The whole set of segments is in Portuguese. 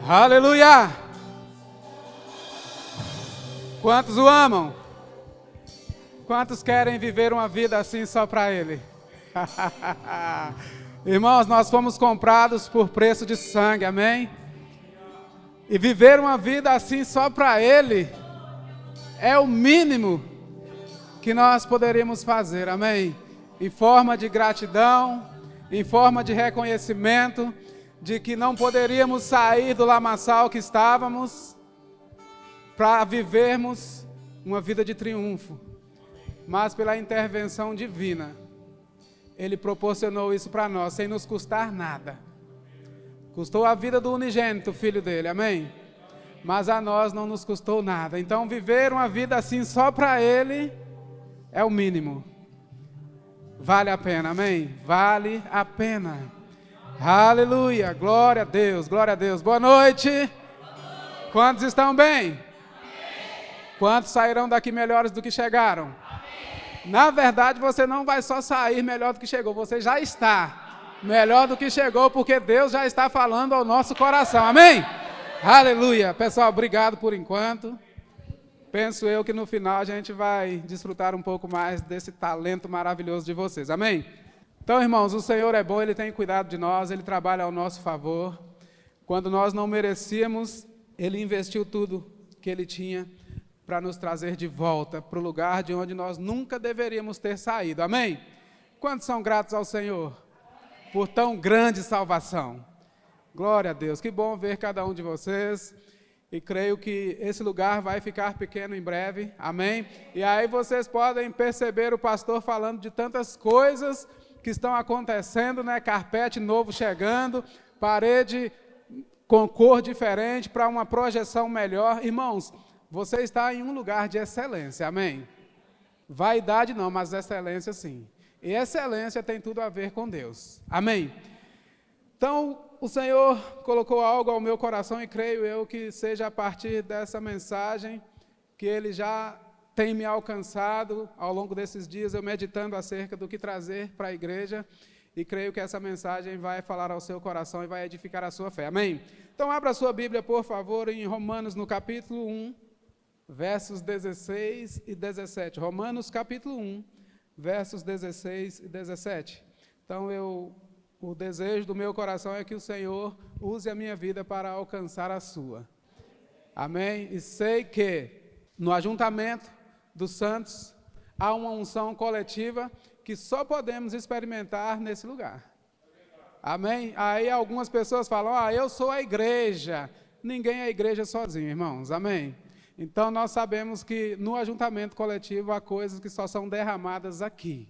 Aleluia! Quantos o amam? Quantos querem viver uma vida assim só para Ele? Irmãos, nós fomos comprados por preço de sangue, amém? E viver uma vida assim só para Ele é o mínimo que nós poderíamos fazer, amém? Em forma de gratidão, em forma de reconhecimento de que não poderíamos sair do lamaçal que estávamos para vivermos uma vida de triunfo, mas pela intervenção divina, Ele proporcionou isso para nós, sem nos custar nada. Custou a vida do unigênito, filho dele, amém? Mas a nós não nos custou nada. Então viver uma vida assim só para Ele é o mínimo. Vale a pena, amém? Vale a pena. Aleluia, glória a Deus, glória a Deus. Boa noite. Quantos estão bem? Quantos sairão daqui melhores do que chegaram? Na verdade, você não vai só sair melhor do que chegou, você já está melhor do que chegou, porque Deus já está falando ao nosso coração, amém? Aleluia. Pessoal, obrigado por enquanto. Penso eu que no final a gente vai desfrutar um pouco mais desse talento maravilhoso de vocês, amém? Então, irmãos, o Senhor é bom, Ele tem cuidado de nós, Ele trabalha ao nosso favor. Quando nós não merecíamos, Ele investiu tudo que Ele tinha para nos trazer de volta para o lugar de onde nós nunca deveríamos ter saído, amém? Quantos são gratos ao Senhor por tão grande salvação? Glória a Deus, que bom ver cada um de vocês. E creio que esse lugar vai ficar pequeno em breve, amém? E aí vocês podem perceber o pastor falando de tantas coisas que estão acontecendo, né? Carpete novo chegando, parede com cor diferente para uma projeção melhor. Irmãos, você está em um lugar de excelência, amém? Vaidade não, mas excelência sim. E excelência tem tudo a ver com Deus, amém? Então, o Senhor colocou algo ao meu coração e creio eu que seja a partir dessa mensagem que Ele já tem me alcançado ao longo desses dias, eu meditando acerca do que trazer para a igreja, e creio que essa mensagem vai falar ao seu coração e vai edificar a sua fé, amém? Então, abra a sua Bíblia, por favor, em Romanos, no capítulo 1, versos 16 e 17. Romanos, capítulo 1, versos 16 e 17. Então, o desejo do meu coração é que o Senhor use a minha vida para alcançar a sua. Amém? E sei que no ajuntamento dos santos há uma unção coletiva que só podemos experimentar nesse lugar. Amém? Aí algumas pessoas falam, eu sou a igreja. Ninguém é igreja sozinho, irmãos. Amém? Então nós sabemos que no ajuntamento coletivo há coisas que só são derramadas aqui.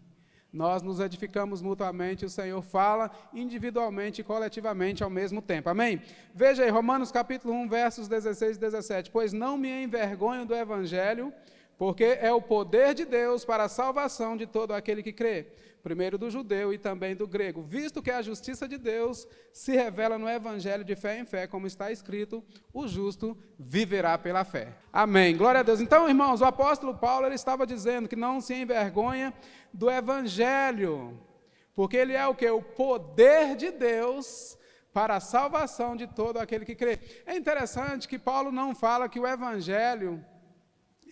Nós nos edificamos mutuamente, o Senhor fala individualmente e coletivamente ao mesmo tempo. Amém? Veja aí, Romanos capítulo 1, versos 16 e 17. Pois não me envergonho do Evangelho, porque é o poder de Deus para a salvação de todo aquele que crê, primeiro do judeu e também do grego, visto que a justiça de Deus se revela no Evangelho de fé em fé, como está escrito, o justo viverá pela fé. Amém. Glória a Deus. Então, irmãos, o apóstolo Paulo ele estava dizendo que não se envergonha do Evangelho, porque ele é o quê? O poder de Deus para a salvação de todo aquele que crê. É interessante que Paulo não fala que o Evangelho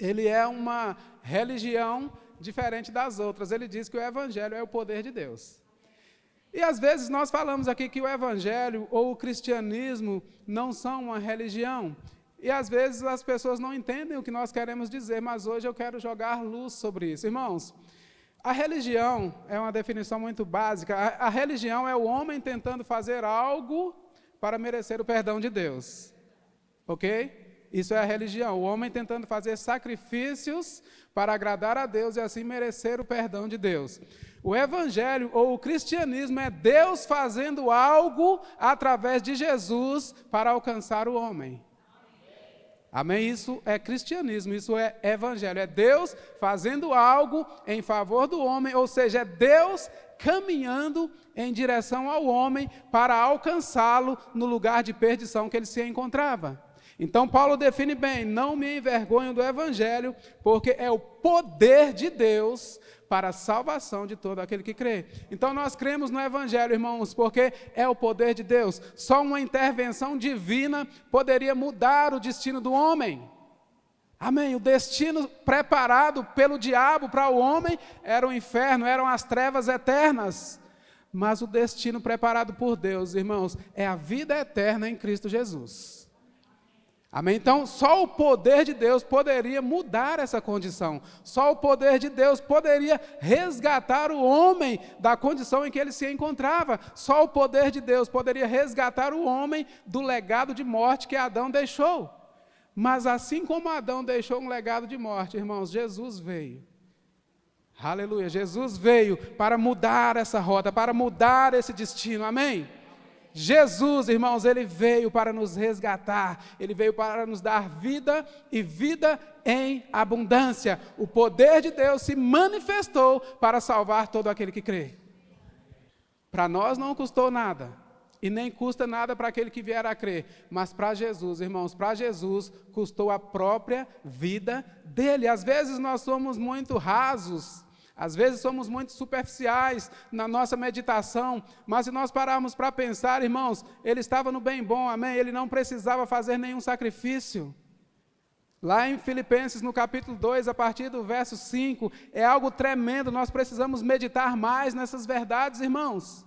ele é uma religião diferente das outras. Ele diz que o Evangelho é o poder de Deus. E às vezes nós falamos aqui que o Evangelho ou o cristianismo não são uma religião. E às vezes as pessoas não entendem o que nós queremos dizer, mas hoje eu quero jogar luz sobre isso. Irmãos, a religião é uma definição muito básica. A religião é o homem tentando fazer algo para merecer o perdão de Deus. Ok? Isso é a religião, o homem tentando fazer sacrifícios para agradar a Deus e assim merecer o perdão de Deus. O Evangelho ou o cristianismo é Deus fazendo algo através de Jesus para alcançar o homem. Amém? Isso é cristianismo, isso é Evangelho. É Deus fazendo algo em favor do homem, ou seja, é Deus caminhando em direção ao homem para alcançá-lo no lugar de perdição que ele se encontrava. Então Paulo define bem: não me envergonho do evangelho, porque é o poder de Deus para a salvação de todo aquele que crê. Então nós cremos no evangelho, irmãos, porque é o poder de Deus. Só uma intervenção divina poderia mudar o destino do homem. Amém? O destino preparado pelo diabo para o homem era o inferno, eram as trevas eternas. Mas o destino preparado por Deus, irmãos, é a vida eterna em Cristo Jesus. Amém? Então, só o poder de Deus poderia mudar essa condição. Só o poder de Deus poderia resgatar o homem da condição em que ele se encontrava. Só o poder de Deus poderia resgatar o homem do legado de morte que Adão deixou. Mas assim como Adão deixou um legado de morte, irmãos, Jesus veio. Aleluia, Jesus veio para mudar essa rota, para mudar esse destino, amém? Jesus, irmãos, ele veio para nos resgatar, ele veio para nos dar vida e vida em abundância. O poder de Deus se manifestou para salvar todo aquele que crê. Para nós não custou nada, e nem custa nada para aquele que vier a crer, mas para Jesus, irmãos, para Jesus custou a própria vida dele. Às vezes nós somos muito rasos, às vezes somos muito superficiais na nossa meditação, mas se nós pararmos para pensar, irmãos, ele estava no bem bom, amém? Ele não precisava fazer nenhum sacrifício. Lá em Filipenses, no capítulo 2, a partir do verso 5, é algo tremendo, nós precisamos meditar mais nessas verdades, irmãos.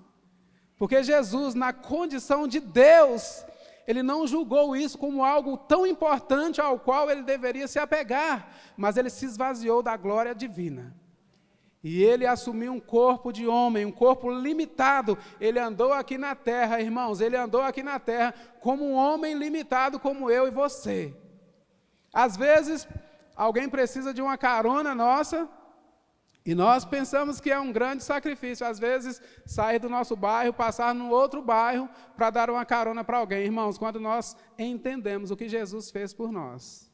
Porque Jesus, na condição de Deus, ele não julgou isso como algo tão importante ao qual ele deveria se apegar, mas ele se esvaziou da glória divina. E ele assumiu um corpo de homem, um corpo limitado. Ele andou aqui na terra, irmãos, ele andou aqui na terra como um homem limitado como eu e você. Às vezes, alguém precisa de uma carona nossa, e nós pensamos que é um grande sacrifício, às vezes, sair do nosso bairro, passar no outro bairro, para dar uma carona para alguém. Irmãos, quando nós entendemos o que Jesus fez por nós,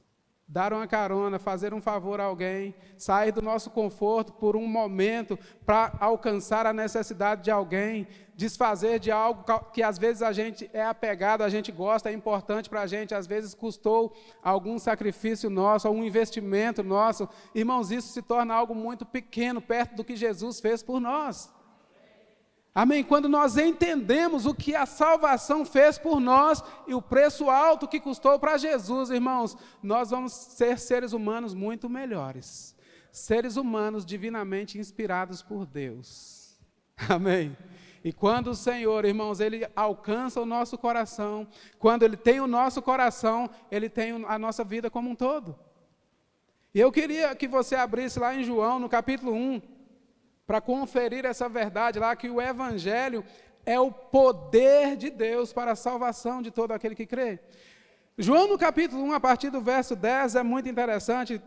dar uma carona, fazer um favor a alguém, sair do nosso conforto por um momento para alcançar a necessidade de alguém, desfazer de algo que às vezes a gente é apegado, a gente gosta, é importante para a gente, às vezes custou algum sacrifício nosso, algum investimento nosso. Irmãos, isso se torna algo muito pequeno perto do que Jesus fez por nós. Amém? Quando nós entendemos o que a salvação fez por nós e o preço alto que custou para Jesus, irmãos, nós vamos ser seres humanos muito melhores. Seres humanos divinamente inspirados por Deus. Amém? E quando o Senhor, irmãos, ele alcança o nosso coração, quando ele tem o nosso coração, ele tem a nossa vida como um todo. E eu queria que você abrisse lá em João, no capítulo 1, para conferir essa verdade lá, que o Evangelho é o poder de Deus para a salvação de todo aquele que crê. João, no capítulo 1, a partir do verso 10, é muito interessante.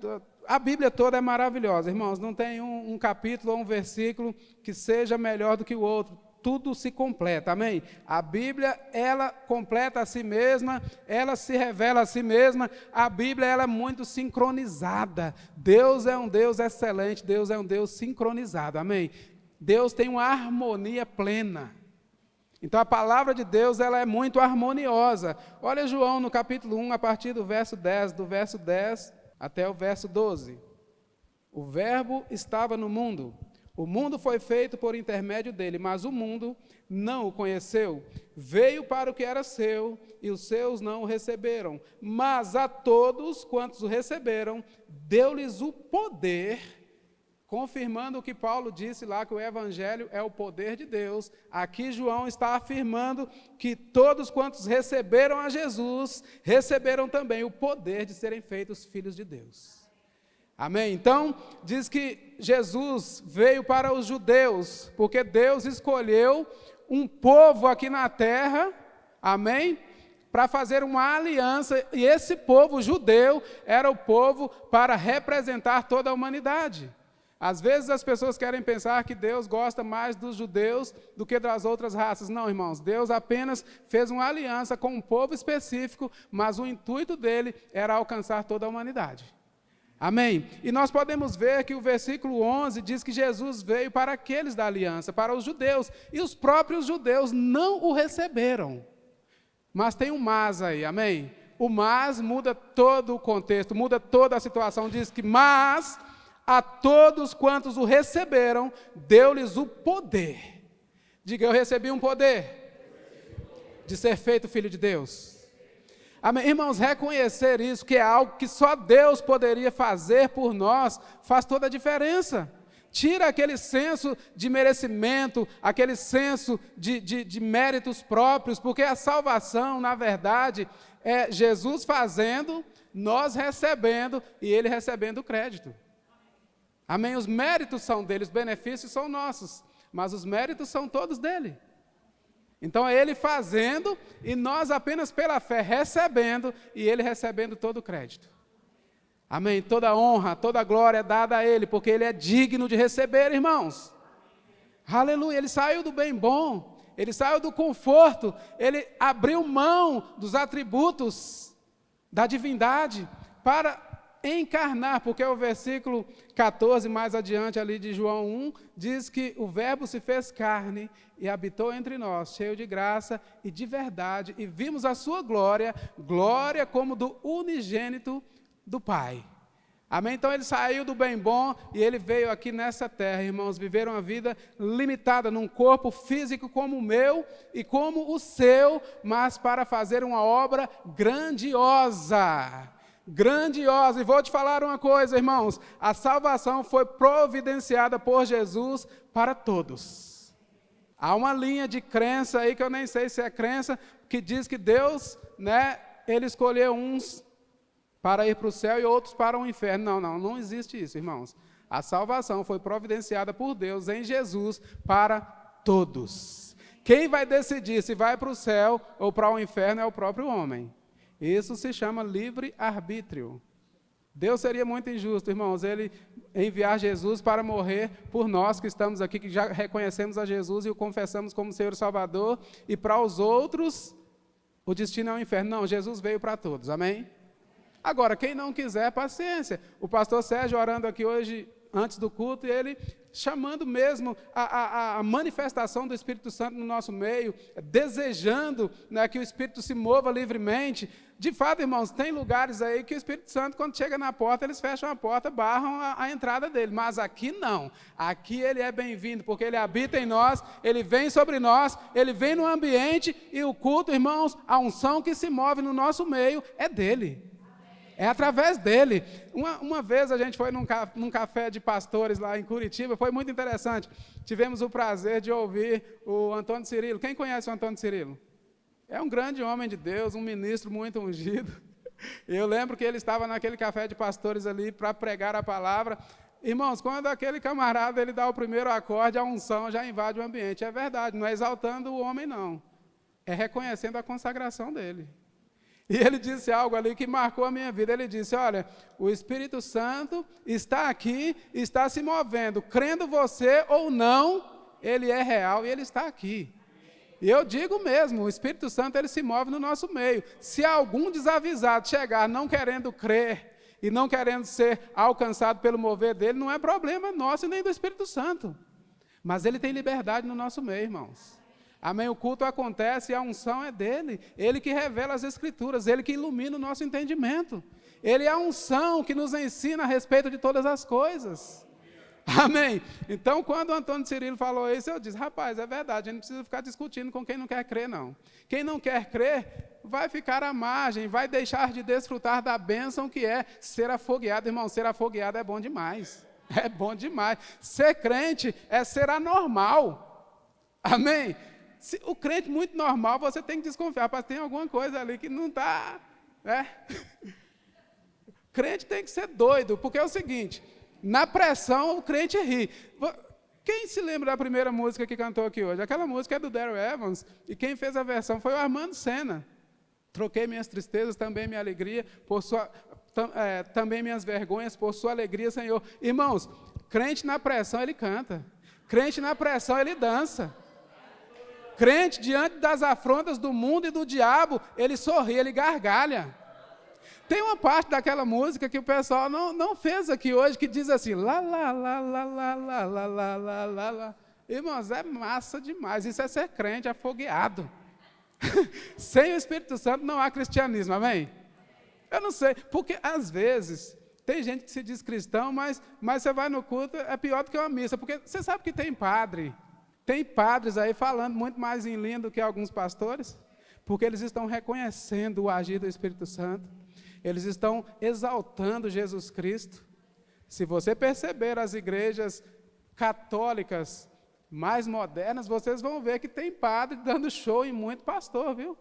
A Bíblia toda é maravilhosa, irmãos. Não tem um capítulo ou um versículo que seja melhor do que o outro. Tudo se completa, amém? A Bíblia, ela completa a si mesma, ela se revela a si mesma. A Bíblia, ela é muito sincronizada. Deus é um Deus excelente, Deus é um Deus sincronizado, amém? Deus tem uma harmonia plena. Então, a palavra de Deus, ela é muito harmoniosa. Olha João, no capítulo 1, a partir do verso 10 até o verso 12. O verbo estava no mundo. O mundo foi feito por intermédio dele, mas o mundo não o conheceu. Veio para o que era seu, e os seus não o receberam. Mas a todos quantos o receberam, deu-lhes o poder, confirmando o que Paulo disse lá, que o Evangelho é o poder de Deus. Aqui João está afirmando que todos quantos receberam a Jesus, receberam também o poder de serem feitos filhos de Deus. Amém? Então, diz que Jesus veio para os judeus, porque Deus escolheu um povo aqui na terra, amém? Para fazer uma aliança, e esse povo judeu era o povo para representar toda a humanidade. Às vezes as pessoas querem pensar que Deus gosta mais dos judeus do que das outras raças. Não, irmãos, Deus apenas fez uma aliança com um povo específico, mas o intuito dele era alcançar toda a humanidade. Amém? E nós podemos ver que o versículo 11 diz que Jesus veio para aqueles da aliança, para os judeus, e os próprios judeus não o receberam. Mas tem um mas aí, amém? O mas muda todo o contexto, muda toda a situação. Diz que, mas a todos quantos o receberam, deu-lhes o poder. Diga, eu recebi um poder de ser feito filho de Deus. Amém? Irmãos, reconhecer isso, que é algo que só Deus poderia fazer por nós, faz toda a diferença. Tira aquele senso de merecimento, aquele senso de méritos próprios, porque a salvação, na verdade, é Jesus fazendo, nós recebendo e Ele recebendo o crédito. Amém? Os méritos são dele, os benefícios são nossos, mas os méritos são todos dele. Então é Ele fazendo e nós apenas pela fé recebendo e Ele recebendo todo o crédito. Amém? Toda honra, toda glória é dada a Ele, porque Ele é digno de receber, irmãos. Aleluia, Ele saiu do bem bom, Ele saiu do conforto, Ele abriu mão dos atributos da divindade para encarnar, porque o versículo 14, mais adiante ali de João 1, diz que o verbo se fez carne e habitou entre nós, cheio de graça e de verdade, e vimos a sua glória, glória como do unigênito do Pai. Amém? Então ele saiu do bem bom e ele veio aqui nessa terra, irmãos, viver uma vida limitada, num corpo físico como o meu e como o seu, mas para fazer uma obra grandiosa. Grandiosa, e vou te falar uma coisa, irmãos, a salvação foi providenciada por Jesus para todos. Há uma linha de crença aí, que eu nem sei se é crença, que diz que Deus, Ele escolheu uns para ir para o céu e outros para o inferno. Não existe isso, irmãos. A salvação foi providenciada por Deus em Jesus para todos. Quem vai decidir se vai para o céu ou para o inferno é o próprio homem. Isso se chama livre-arbítrio. Deus seria muito injusto, irmãos, Ele enviar Jesus para morrer por nós que estamos aqui, que já reconhecemos a Jesus e o confessamos como Senhor e Salvador, e para os outros o destino é o inferno. Não, Jesus veio para todos, amém? Agora, quem não quiser, paciência. O pastor Sérgio orando aqui hoje, antes do culto, e ele chamando mesmo a manifestação do Espírito Santo no nosso meio, desejando que o Espírito se mova livremente. De fato, irmãos, tem lugares aí que o Espírito Santo, quando chega na porta, eles fecham a porta, barram a entrada dele, mas aqui não. Aqui ele é bem-vindo, porque ele habita em nós, ele vem sobre nós, ele vem no ambiente, e o culto, irmãos, a unção que se move no nosso meio é dele. É através dele. Uma vez a gente foi num café de pastores lá em Curitiba, foi muito interessante. Tivemos o prazer de ouvir o Antônio Cirilo. Quem conhece o Antônio Cirilo? É um grande homem de Deus, um ministro muito ungido. Eu lembro que ele estava naquele café de pastores ali para pregar a palavra. Irmãos, quando aquele camarada ele dá o primeiro acorde, a unção já invade o ambiente. É verdade, não é exaltando o homem, não. É reconhecendo a consagração dele. E ele disse algo ali que marcou a minha vida. Ele disse, olha, o Espírito Santo está aqui, está se movendo. Crendo você ou não, ele é real e ele está aqui. E eu digo mesmo, o Espírito Santo ele se move no nosso meio. Se algum desavisado chegar não querendo crer e não querendo ser alcançado pelo mover dele, não é problema nosso e nem do Espírito Santo. Mas ele tem liberdade no nosso meio, irmãos. Amém? O culto acontece e a unção é dele. Ele que revela as Escrituras, ele que ilumina o nosso entendimento. Ele é a unção que nos ensina a respeito de todas as coisas. Amém? Então, quando o Antônio Cirilo falou isso, eu disse, rapaz, é verdade, a gente não precisa ficar discutindo com quem não quer crer, não. Quem não quer crer, vai ficar à margem, vai deixar de desfrutar da bênção que é ser afogueado. Irmão, ser afogueado é bom demais. É bom demais. Ser crente é ser anormal. Amém? Se o crente muito normal, você tem que desconfiar, mas tem alguma coisa ali que não está, Crente tem que ser doido, porque é o seguinte, na pressão o crente ri. Quem se lembra da primeira música que cantou aqui hoje? Aquela música é do Daryl Evans, e quem fez a versão foi o Armando Senna. Troquei minhas tristezas, também minha alegria, também minhas vergonhas, por sua alegria, Senhor. Irmãos, crente na pressão ele canta, crente na pressão ele dança. Crente, diante das afrontas do mundo e do diabo, ele sorri, ele gargalha. Tem uma parte daquela música que o pessoal não fez aqui hoje, que diz assim, lá, lá, lá, lá, lá, lá, lá, lá, lá, lá, lá. Irmãos, é massa demais, isso é ser crente afogueado. Sem o Espírito Santo não há cristianismo, amém? Eu não sei, porque às vezes tem gente que se diz cristão, mas você vai no culto, é pior do que uma missa, porque você sabe que tem padres aí falando muito mais em língua do que alguns pastores, porque eles estão reconhecendo o agir do Espírito Santo, eles estão exaltando Jesus Cristo. Se você perceber as igrejas católicas mais modernas, vocês vão ver que tem padre dando show em muito pastor, viu?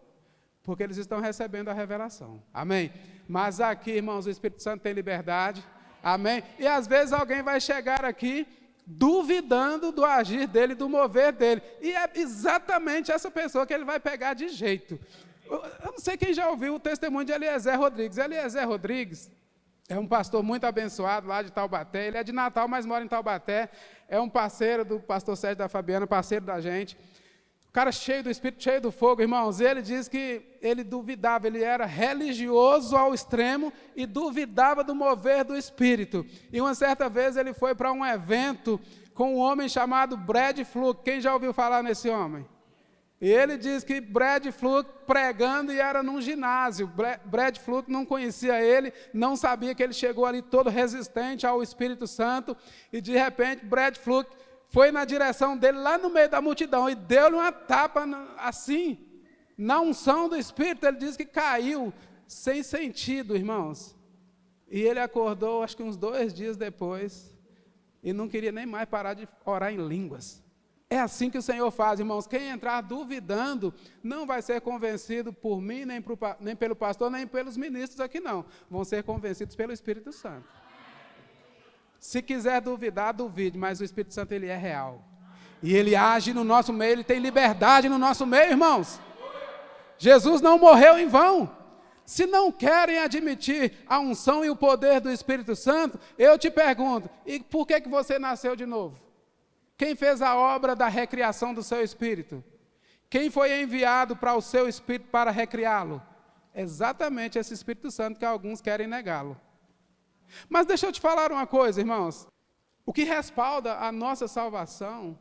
Porque eles estão recebendo a revelação. Amém? Mas aqui, irmãos, o Espírito Santo tem liberdade. Amém? E às vezes alguém vai chegar aqui duvidando do agir dele, do mover dele. E é exatamente essa pessoa que ele vai pegar de jeito. Eu não sei quem já ouviu o testemunho de Eliezer Rodrigues. Eliezer Rodrigues é um pastor muito abençoado lá de Taubaté. Ele é de Natal, mas mora em Taubaté. É um parceiro do pastor Sérgio da Fabiana, parceiro da gente. O cara cheio do Espírito, cheio do fogo, irmãos. Ele diz que ele duvidava, ele era religioso ao extremo e duvidava do mover do Espírito. E uma certa vez ele foi para um evento com um homem chamado Brad Fluke. Quem já ouviu falar nesse homem? E ele diz que Brad Fluke pregando e era num ginásio. Brad Fluke não conhecia ele, não sabia que ele chegou ali todo resistente ao Espírito Santo. E de repente Brad Fluke foi na direção dele, lá no meio da multidão, e deu-lhe uma tapa assim, na unção do Espírito. Ele diz que caiu sem sentido, irmãos. E ele acordou, acho que uns 2 dias depois, e não queria nem mais parar de orar em línguas. É assim que o Senhor faz, irmãos. Quem entrar duvidando, não vai ser convencido por mim, nem pelo pastor, nem pelos ministros aqui, não. Vão ser convencidos pelo Espírito Santo. Se quiser duvidar, duvide, mas o Espírito Santo, ele é real. E ele age no nosso meio, ele tem liberdade no nosso meio, irmãos. Jesus não morreu em vão. Se não querem admitir a unção e o poder do Espírito Santo, eu te pergunto, e por que você nasceu de novo? Quem fez a obra da recriação do seu espírito? Quem foi enviado para o seu espírito para recriá-lo? Exatamente esse Espírito Santo que alguns querem negá-lo. Mas deixa eu te falar uma coisa, irmãos. O que respalda a nossa salvação,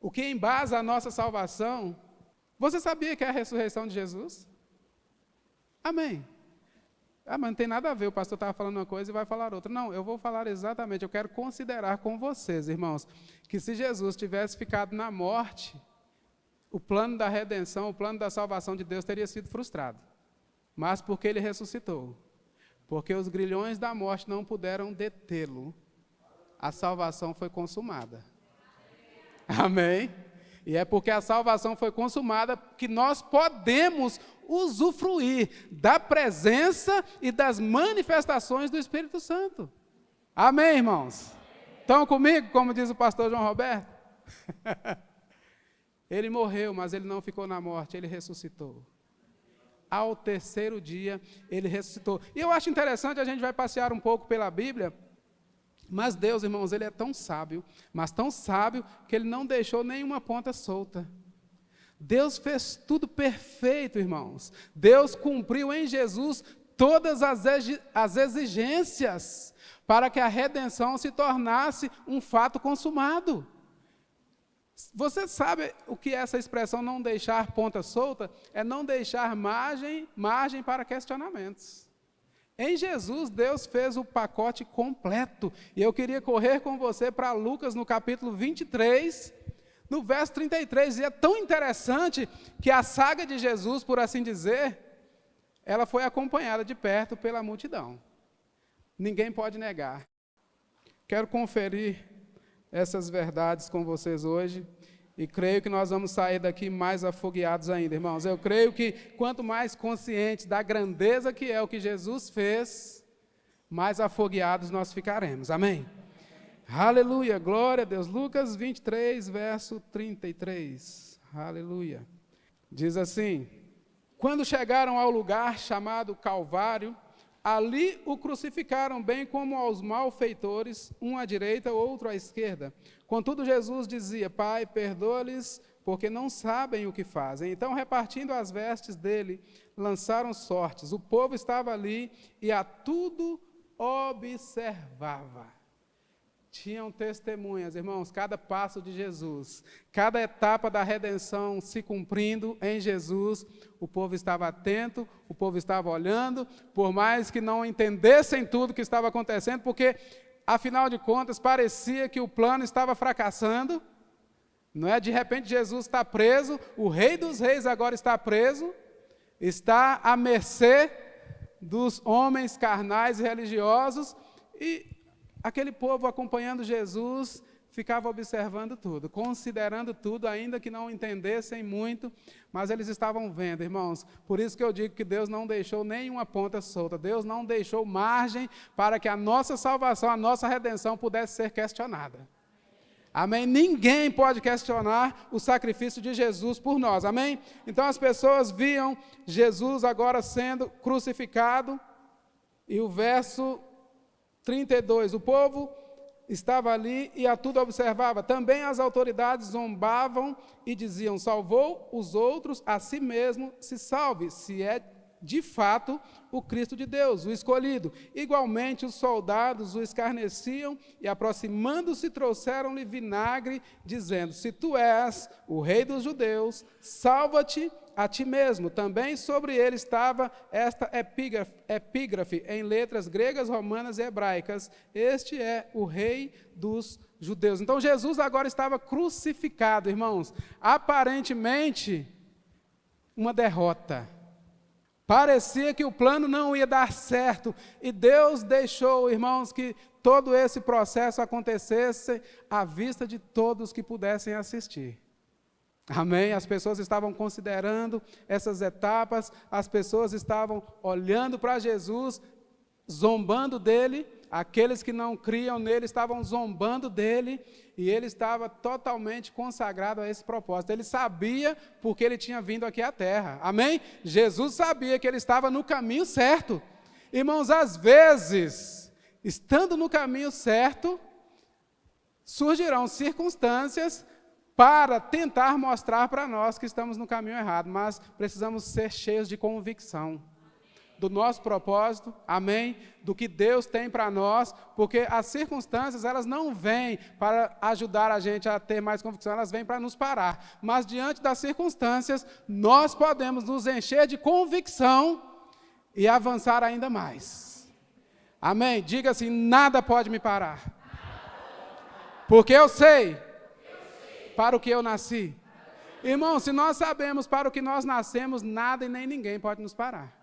o que embasa a nossa salvação, você sabia que é a ressurreição de Jesus? Amém. Mas não tem nada a ver, o pastor estava falando uma coisa e vai falar outra. Não, eu vou falar exatamente, eu quero considerar com vocês, irmãos, que se Jesus tivesse ficado na morte, o plano da redenção, o plano da salvação de Deus teria sido frustrado. Mas porque ele ressuscitou, porque os grilhões da morte não puderam detê-lo, a salvação foi consumada. Amém? E é porque a salvação foi consumada que nós podemos usufruir da presença e das manifestações do Espírito Santo. Amém, irmãos? Estão comigo, como diz o pastor João Roberto? Ele morreu, mas ele não ficou na morte, ele ressuscitou. Ao 3º dia, ele ressuscitou. E eu acho interessante, a gente vai passear um pouco pela Bíblia, mas Deus, irmãos, ele é tão sábio, mas tão sábio, que ele não deixou nenhuma ponta solta. Deus fez tudo perfeito, irmãos. Deus cumpriu em Jesus todas as exigências para que a redenção se tornasse um fato consumado. Você sabe o que é essa expressão não deixar ponta solta? É não deixar margem para questionamentos. Em Jesus, Deus fez o pacote completo. E eu queria correr com você para Lucas, no capítulo 23, no verso 33. E é tão interessante que a saga de Jesus, por assim dizer, ela foi acompanhada de perto pela multidão. Ninguém pode negar. Quero conferir essas verdades com vocês hoje. E creio que nós vamos sair daqui mais afogueados ainda, irmãos. Eu creio que quanto mais conscientes da grandeza que é o que Jesus fez, mais afogueados nós ficaremos. Amém? Aleluia, glória a Deus. Lucas 23, verso 33. Aleluia. Diz assim: quando chegaram ao lugar chamado Calvário, ali o crucificaram, bem como aos malfeitores, um à direita, outro à esquerda. Contudo, Jesus dizia: Pai, perdoa-lhes, porque não sabem o que fazem. Então, repartindo as vestes dele, lançaram sortes. O povo estava ali e a tudo observava. tinham testemunhas, irmãos, cada passo de Jesus, cada etapa da redenção se cumprindo em Jesus, o povo estava atento, o povo estava olhando, por mais que não entendessem tudo que estava acontecendo, porque, afinal de contas, parecia que o plano estava fracassando, não é? De repente Jesus está preso, o Rei dos Reis agora está preso, está à mercê dos homens carnais e religiosos, e aquele povo acompanhando Jesus ficava observando tudo, considerando tudo, ainda que não entendessem muito, mas eles estavam vendo, irmãos. Por isso que eu digo que Deus não deixou nenhuma ponta solta, Deus não deixou margem para que a nossa salvação, a nossa redenção pudesse ser questionada. Amém? Ninguém pode questionar o sacrifício de Jesus por nós, amém? Então as pessoas viam Jesus agora sendo crucificado, e o verso 32, o povo estava ali e a tudo observava. Também as autoridades zombavam e diziam: salvou os outros, a si mesmo se salve, se é de fato o Cristo de Deus, o escolhido. Igualmente os soldados o escarneciam e, aproximando-se, trouxeram-lhe vinagre, dizendo: se tu és o rei dos judeus, salva-te a ti mesmo. Também sobre ele estava esta epígrafe em letras gregas, romanas e hebraicas: este é o rei dos judeus. Então Jesus agora estava crucificado, irmãos. Aparentemente, uma derrota. Parecia que o plano não ia dar certo, e Deus deixou, irmãos, que todo esse processo acontecesse à vista de todos que pudessem assistir. Amém? As pessoas estavam considerando essas etapas, as pessoas estavam olhando para Jesus, zombando dele, aqueles que não criam nele estavam zombando dele, e ele estava totalmente consagrado a esse propósito. Ele sabia porque ele tinha vindo aqui à terra. Amém? Jesus sabia que ele estava no caminho certo. Irmãos, às vezes, estando no caminho certo, surgirão circunstâncias para tentar mostrar para nós que estamos no caminho errado, mas precisamos ser cheios de convicção do nosso propósito, amém? Do que Deus tem para nós, porque as circunstâncias, elas não vêm para ajudar a gente a ter mais convicção, elas vêm para nos parar. Mas diante das circunstâncias, nós podemos nos encher de convicção e avançar ainda mais. Amém? Diga assim: nada pode me parar. Porque eu sei para o que eu nasci. Irmão, se nós sabemos para o que nós nascemos, nada e nem ninguém pode nos parar.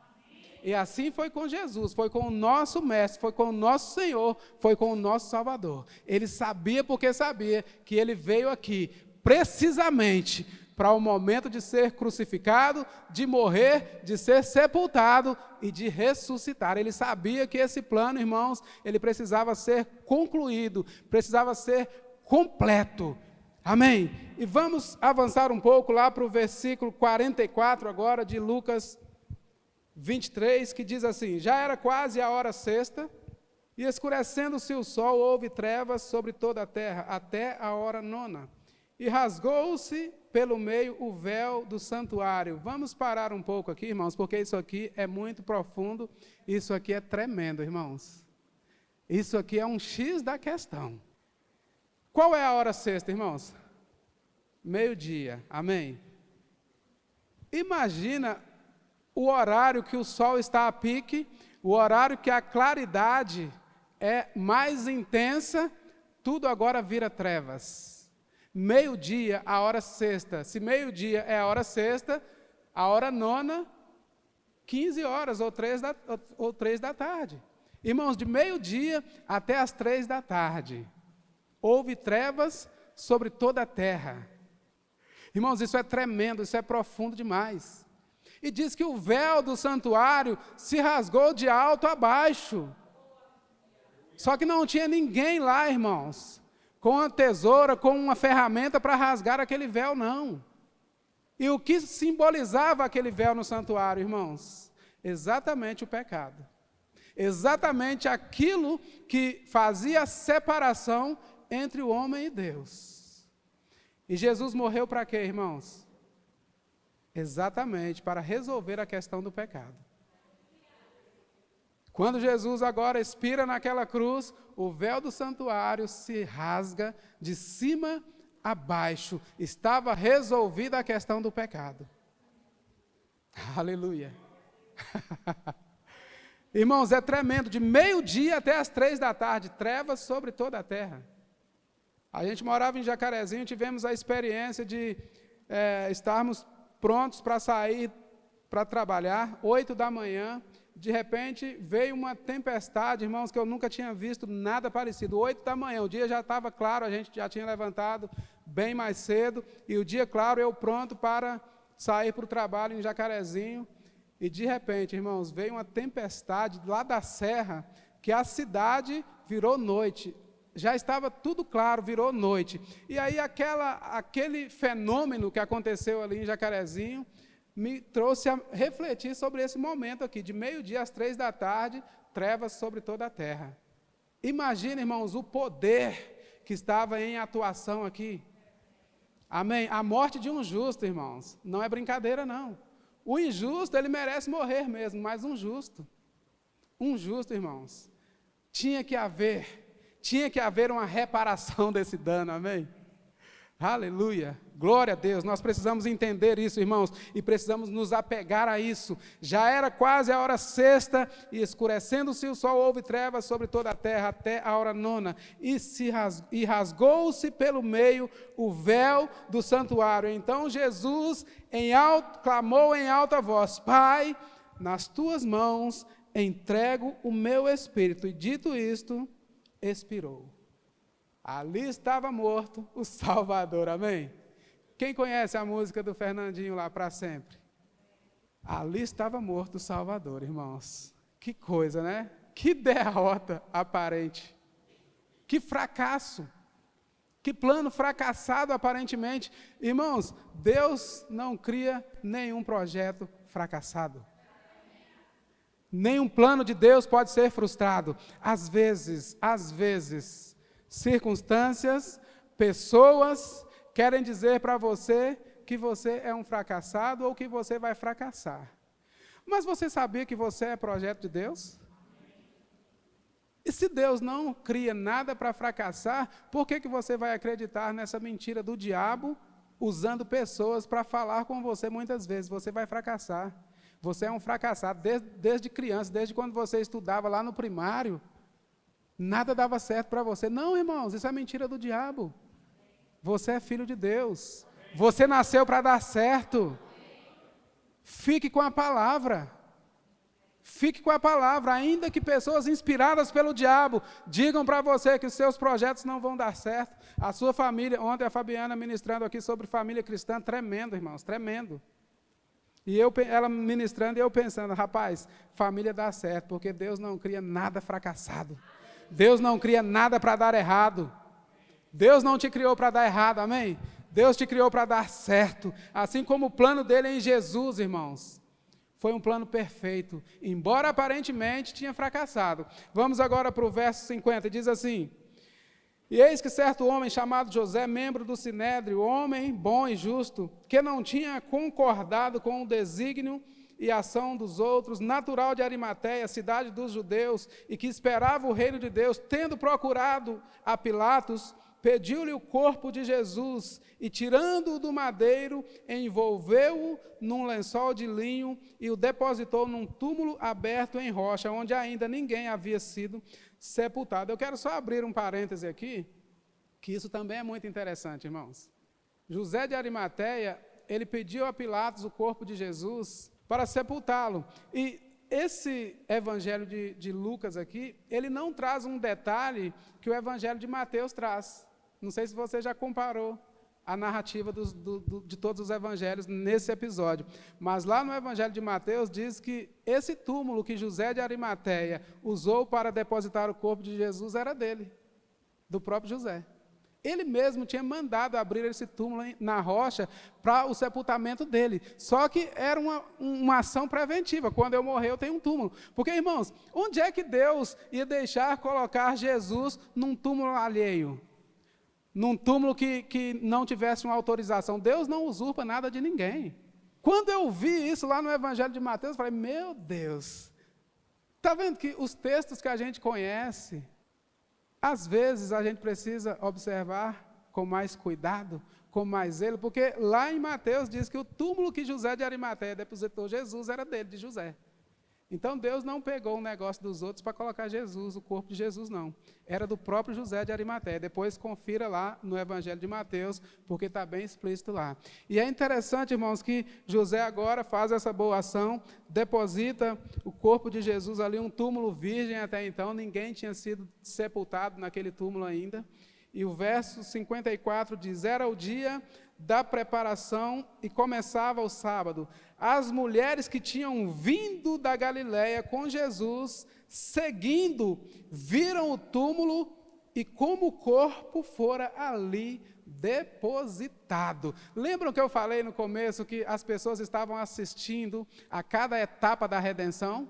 E assim foi com Jesus, foi com o nosso Mestre, foi com o nosso Senhor, foi com o nosso Salvador. Ele sabia porque sabia que ele veio aqui precisamente para o momento de ser crucificado, de morrer, de ser sepultado e de ressuscitar. Ele sabia que esse plano, irmãos, ele precisava ser concluído, precisava ser completo. Amém? E vamos avançar um pouco lá para o versículo 44 agora de Lucas 23, que diz assim: já era quase a hora sexta, e escurecendo-se o sol, houve trevas sobre toda a terra, até a hora nona. E rasgou-se pelo meio o véu do santuário. Vamos parar um pouco aqui, irmãos, porque isso aqui é muito profundo, isso aqui é tremendo, irmãos. Isso aqui é um X da questão. Qual é a hora sexta, irmãos? Meio-dia, amém? Imagina o horário que o sol está a pique, o horário que a claridade é mais intensa, tudo agora vira trevas. Meio-dia, a hora sexta. Se meio-dia é a hora sexta, a hora nona, 15 horas ou 3 da tarde. Irmãos, de meio-dia até as 3 da tarde, houve trevas sobre toda a terra. Irmãos, isso é tremendo, isso é profundo demais. E diz que o véu do santuário se rasgou de alto a baixo. Só que não tinha ninguém lá, irmãos, com uma tesoura, com uma ferramenta para rasgar aquele véu, não. E o que simbolizava aquele véu no santuário, irmãos? Exatamente o pecado. Exatamente aquilo que fazia a separação entre o homem e Deus. E Jesus morreu para quê, irmãos? Exatamente para resolver a questão do pecado. Quando Jesus agora expira naquela cruz, o véu do santuário se rasga de cima a baixo. Estava resolvida a questão do pecado. Aleluia. Irmãos, é tremendo. De meio-dia até as 3 da tarde, trevas sobre toda a terra. A gente morava em Jacarezinho, tivemos a experiência de estarmos prontos para sair para trabalhar, 8 da manhã. De repente, veio uma tempestade, irmãos, que eu nunca tinha visto nada parecido. 8 da manhã, o dia já estava claro, a gente já tinha levantado bem mais cedo, e o dia claro, eu pronto para sair para o trabalho em Jacarezinho, e de repente, irmãos, veio uma tempestade lá da serra, que a cidade virou noite. Já estava tudo claro, virou noite. E aí aquele fenômeno que aconteceu ali em Jacarezinho, me trouxe a refletir sobre esse momento aqui, de meio-dia às 3 da tarde, trevas sobre toda a terra. Imagina, irmãos, o poder que estava em atuação aqui. Amém? A morte de um justo, irmãos, não é brincadeira, não. O injusto, ele merece morrer mesmo, mas um justo, irmãos, tinha que haver uma reparação desse dano, amém? Aleluia, glória a Deus, nós precisamos entender isso, irmãos, e precisamos nos apegar a isso. Já era quase a hora sexta, e escurecendo-se o sol, houve trevas sobre toda a terra, até a hora nona, e rasgou-se pelo meio o véu do santuário. Então Jesus clamou em alta voz: Pai, nas tuas mãos entrego o meu espírito, e dito isto, expirou. Ali estava morto o Salvador, amém? Quem conhece a música do Fernandinho lá, Para Sempre? Ali estava morto o Salvador, irmãos. Que coisa, né? Que derrota aparente. Que fracasso. Que plano fracassado aparentemente. Irmãos, Deus não cria nenhum projeto fracassado. Nenhum plano de Deus pode ser frustrado. Às vezes, circunstâncias, pessoas querem dizer para você que você é um fracassado ou que você vai fracassar. Mas você sabia que você é projeto de Deus? E se Deus não cria nada para fracassar, por que você vai acreditar nessa mentira do diabo, usando pessoas para falar com você muitas vezes? Você vai fracassar. Você é um fracassado desde criança, desde quando você estudava lá no primário. Nada dava certo para você. Não, irmãos, isso é mentira do diabo. Você é filho de Deus. Você nasceu para dar certo. Fique com a palavra. Fique com a palavra. Ainda que pessoas inspiradas pelo diabo digam para você que os seus projetos não vão dar certo. A sua família, ontem a Fabiana ministrando aqui sobre família cristã, tremendo, irmãos, tremendo. E ela ministrando e eu pensando, rapaz, família dá certo, porque Deus não cria nada fracassado. Deus não cria nada para dar errado. Deus não te criou para dar errado, amém? Deus te criou para dar certo. Assim como o plano dele em Jesus, irmãos. Foi um plano perfeito, embora aparentemente tinha fracassado. Vamos agora para o verso 50, diz assim: E eis que certo homem chamado José, membro do Sinédrio, homem bom e justo, que não tinha concordado com o desígnio e ação dos outros, natural de Arimateia, cidade dos judeus, e que esperava o reino de Deus, tendo procurado a Pilatos, pediu-lhe o corpo de Jesus, e tirando-o do madeiro, envolveu-o num lençol de linho, e o depositou num túmulo aberto em rocha, onde ainda ninguém havia sido sepultado. Eu quero só abrir um parêntese aqui, que isso também é muito interessante, irmãos. José de Arimateia, ele pediu a Pilatos o corpo de Jesus para sepultá-lo. E esse evangelho de Lucas aqui, ele não traz um detalhe que o evangelho de Mateus traz. Não sei se você já comparou a narrativa de todos os evangelhos nesse episódio. Mas lá no evangelho de Mateus diz que esse túmulo que José de Arimateia usou para depositar o corpo de Jesus era dele, do próprio José. Ele mesmo tinha mandado abrir esse túmulo na rocha para o sepultamento dele. Só que era uma ação preventiva. Quando eu morrer, eu tenho um túmulo. Porque, irmãos, onde é que Deus ia deixar colocar Jesus num túmulo alheio? Num túmulo que não tivesse uma autorização? Deus não usurpa nada de ninguém. Quando eu vi isso lá no Evangelho de Mateus, eu falei, meu Deus, Está vendo que os textos que a gente conhece, às vezes a gente precisa observar com mais cuidado, com mais zelo, porque lá em Mateus diz que o túmulo que José de Arimateia depositou Jesus era dele, de José. Então Deus não pegou um negócio dos outros para colocar Jesus, o corpo de Jesus, não. Era do próprio José de Arimateia. Depois confira lá no Evangelho de Mateus, porque está bem explícito lá. E é interessante, irmãos, que José agora faz essa boa ação, deposita o corpo de Jesus ali, um túmulo virgem até então, ninguém tinha sido sepultado naquele túmulo ainda. E o verso 54 diz: era o dia da preparação e começava o sábado. As mulheres que tinham vindo da Galiléia com Jesus, seguindo, viram o túmulo e como o corpo fora ali depositado. Lembram que eu falei no começo que as pessoas estavam assistindo a cada etapa da redenção?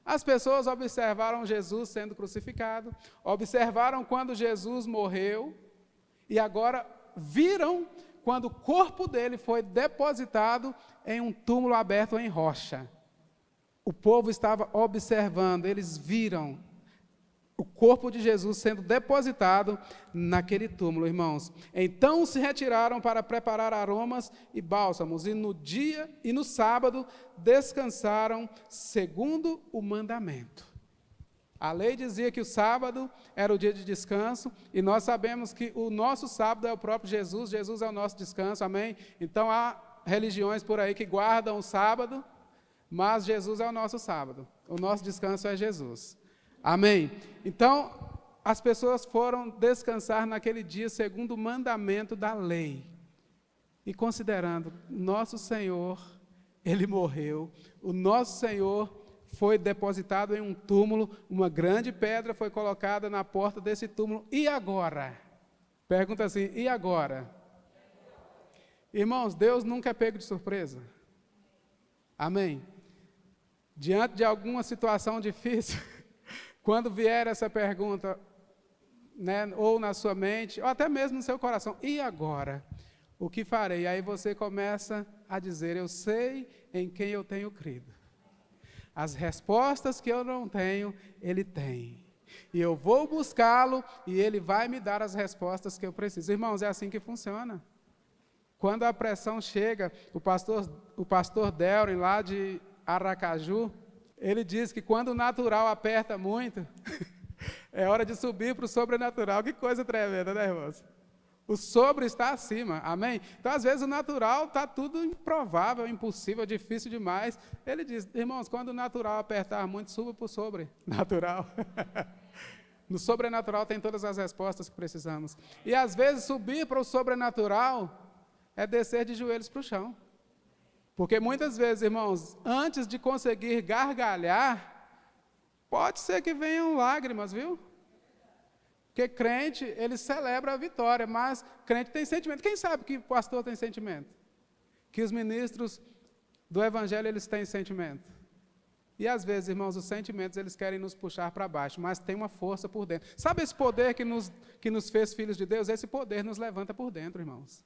As pessoas observaram Jesus sendo crucificado, observaram quando Jesus morreu, e agora viram quando o corpo dele foi depositado em um túmulo aberto em rocha. O povo estava observando, eles viram o corpo de Jesus sendo depositado naquele túmulo, irmãos. Então se retiraram para preparar aromas e bálsamos, e no dia e no sábado descansaram segundo o mandamento. A lei dizia que o sábado era o dia de descanso, e nós sabemos que o nosso sábado é o próprio Jesus, Jesus é o nosso descanso, amém? Então há religiões por aí que guardam o sábado, mas Jesus é o nosso sábado, o nosso descanso é Jesus. Amém? Então, as pessoas foram descansar naquele dia segundo o mandamento da lei. E considerando, nosso Senhor, Ele morreu, o nosso Senhor foi depositado em um túmulo, uma grande pedra foi colocada na porta desse túmulo. E agora? Pergunta assim, e agora? Irmãos, Deus nunca é pego de surpresa. Amém? Diante de alguma situação difícil, quando vier essa pergunta, né, ou na sua mente, ou até mesmo no seu coração, e agora? O que farei? Aí você começa a dizer, eu sei em quem eu tenho crido. As respostas que eu não tenho, Ele tem. E eu vou buscá-lo, e Ele vai me dar as respostas que eu preciso. Irmãos, é assim que funciona. Quando a pressão chega, o pastor Delrin, lá de Aracaju, ele diz que quando o natural aperta muito, é hora de subir para o sobrenatural. Que coisa tremenda, né, irmãos? O sobre está acima, amém? Então, às vezes, o natural está tudo improvável, impossível, difícil demais. Ele diz, irmãos, quando o natural apertar muito, suba para o sobrenatural. No sobrenatural tem todas as respostas que precisamos. E, às vezes, subir para o sobrenatural é descer de joelhos para o chão. Porque muitas vezes, irmãos, antes de conseguir gargalhar, pode ser que venham lágrimas, viu? Porque crente, ele celebra a vitória, mas crente tem sentimento. Quem sabe que o pastor tem sentimento? Que os ministros do evangelho, eles têm sentimento. E às vezes, irmãos, os sentimentos, eles querem nos puxar para baixo, mas tem uma força por dentro. Sabe esse poder que nos fez filhos de Deus? Esse poder nos levanta por dentro, irmãos.